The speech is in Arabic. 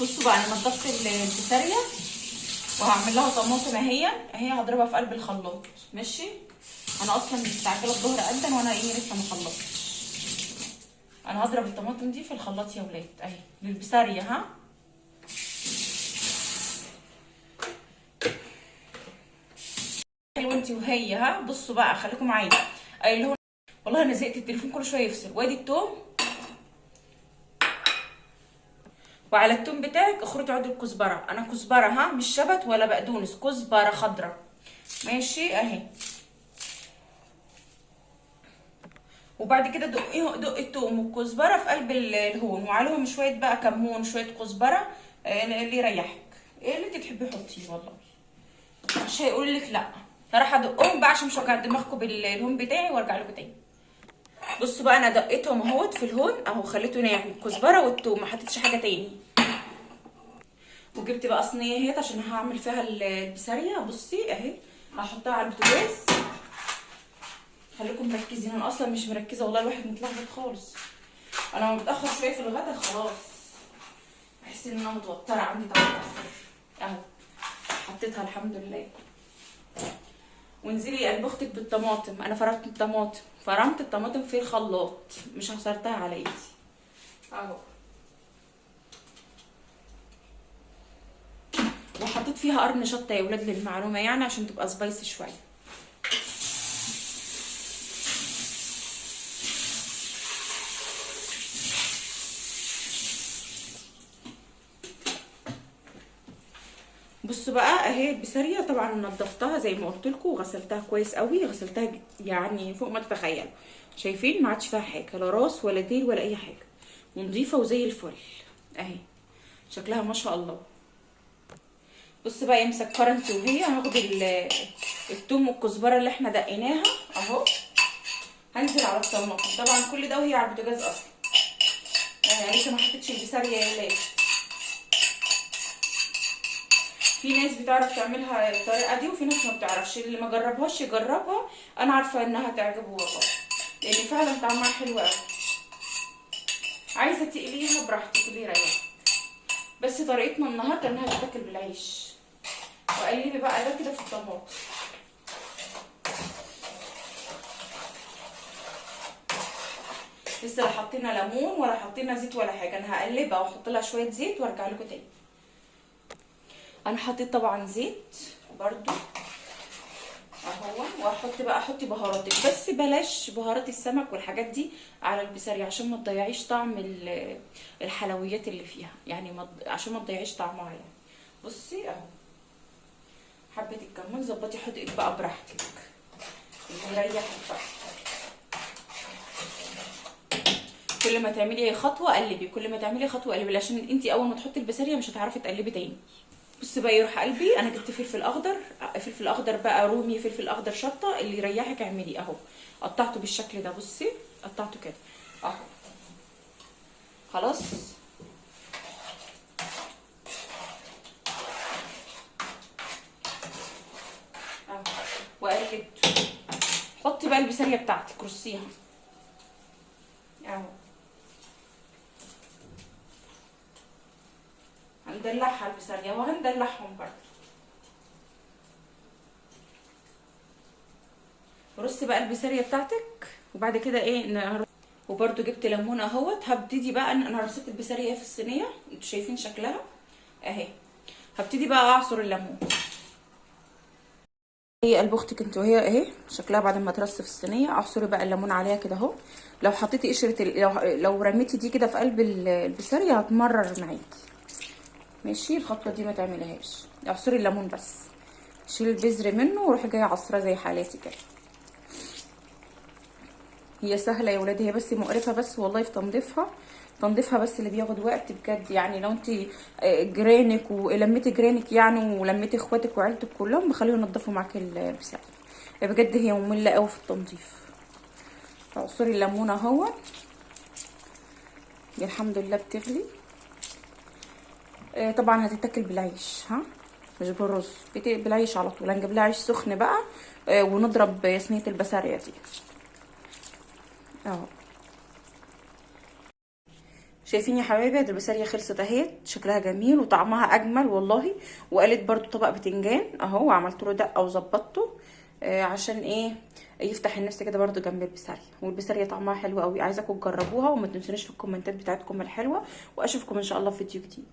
بصوا بقى، انا نضفت البسارية وهعمل لها طماطم اهي هضربها في قلب الخلاط. ماشي، انا اصلا مستعجله الظهر جدا وانا لسه ما خلصتش. انا هضرب الطماطم دي في الخلاط يا ولاد اهي للبسارية. ها، حلوه انت وهي. ها، بصوا بقى خليكم معايا. اللي هو والله انا زهقت، التليفون كل شويه يفصل. وادي التوم، وعلى التوم بتاعك اخرجي عود الكزبره. انا كزبره، ها، مش شبت ولا بقدونس، كزبره خضراء. ماشي اهي. وبعد كده دق التوم والكزبره في قلب الهون، وعليهم شويه بقى كمون، شويه كزبره، اللي يريحك. ايه اللي انت تحبي حطيه، والله مش هيقول لك لا. هروح ادقهم بقى عشان مش وجع دماغكم بالهون بتاعي، وارجع لكم تاني. بصوا بقى، انا دقيتهم اهوت في الهون اهو، خليته ناعم، الكزبره والثوم، ما حطيتش حاجه تاني. وجبت بقى صينيه اهيت عشان هعمل فيها البساريه. بصي اهي، هحطها على البوتاجاز. خليكم مركزين، انا اصلا مش مركزه والله، الواحد متلخبط خالص. انا لما بتاخر شويه في الغدا خلاص بحس ان انا متوتره، عندي توتر. اهو حطيتها الحمد لله. وانزلي قلب اختك بالطماطم. انا فرمت الطماطم في الخلاط، مش عصرتها على ايدي اهو. وحطيت فيها قرن شطه يا ولاد للمعلومه، يعني عشان تبقى سبايسي شويه. بصوا بقى اهي البساريه، طبعا نضفتها زي ما قلت لكم وغسلتها كويس قوي، غسلتها يعني فوق ما تتخيلوا. شايفين ما عادش فيها حاجه، لا راس ولا ديل ولا اي حاجه، ونضيفه وزي الفل اهي. شكلها ما شاء الله. بص بقى يا مسكره انت وهي، هاخد التوم والكزبره اللي احنا دقيناها اهو، هنزل على الطماطم. طبعا كل ده وهي على البوتاجاز اصلا. لسه ما حطيتش البساريه يا ولاد. في ناس بتعرف تعملها الطريقه دي وفي ناس ما بتعرفش، اللي ما جربهاش يجربها. انا عارفه انها تعجبه والله، لان فعلا طعمها حلو قوي. عايزه تقليها براحتك اللي يريحك، بس طريقتنا النهارده انها تتاكل بالعيش. وقلبي بقى ده كده في الطماطم. لسه لا حطينا ليمون ولا حطينا زيت ولا حاجه. انا هقلبها واحط لها شويه زيت وارجع لكم تاني. انا حطيت طبعا زيت برضو اهو، واحط بقى، حطي بهاراتك بس بلاش بهارات السمك والحاجات دي على البسارية عشان ما تضيعيش طعم الحلويات اللي فيها، يعني عشان ما تضيعيش طعمها يعني. بصي اهو، حبه الكمون، ظبطي حدقك بقى براحتك اللي يريحك بقى. كل ما تعملي خطوه قلبي، كل ما تعملي خطوه قلبي، عشان انت اول ما تحطي البسارية مش هتعرفي تقلبي تاني. بصي بقى يروح قلبي، انا جبت فلفل اخضر، فلفل اخضر بقى رومي، فلفل اخضر شطه، اللي يريحك اعملي اهو. قطعته بالشكل ده، بصي قطعته كده اهو. خلاص اهو، وقلبته. حطي بقى البسارية بتاعتك، رصيها اهو. هندلعها البسارية وهندلعهم برضه. رصي بقى البسارية بتاعتك، وبعد كده ايه وبرده جبت ليمون اهوت. هبتدي بقى انا رصيت البسارية في الصينيه، انتوا شايفين شكلها اهي. هبتدي بقى اعصر الليمون. هي قلب اختك انت وهي اهي شكلها بعد ما ترص في الصينيه. اعصري بقى الليمون عليها كده اهو. لو حطيتي قشره لو رميتي دي كده في قلب البسارية هتمرر معاكي. ماشي، الخطوه دي ما تعمليهاش. اعصري الليمون بس، شيلي البذر منه وروحي جايه عصره زي حالاتي كده. هي سهله يا ولاد، هي بس مقرفه بس والله في تنظيفها بس اللي بياخد وقت بجد. يعني لو انت جيرانك ولميتي جيرانك يعني، ولميتي اخواتك وعيلتك كلهم بخليهم ينضفوا معاكي البسارية. بجد هي ممله قوي في التنظيف. عصري الليمون اهو. الحمد لله بتغلي. طبعا هتتاكل بالعيش، ها، مش بالرز، بالعيش على طول. هنجيب لها عيش سخن بقى ونضرب صينيه البسارية دي اهو. شايفين يا حبايبي؟ البسارية خلصت اهي، شكلها جميل وطعمها اجمل والله. وقالت برضو طبق بتنجان اهو، وعملت له دقه وظبطته عشان ايه؟ يفتح النفس كده برضو جنب البسارية. والبسارية طعمها حلو قوي، عايزاكم تجربوها وما تنسونيش في الكومنتات بتاعتكم الحلوه. واشوفكم ان شاء الله في فيديو جديد.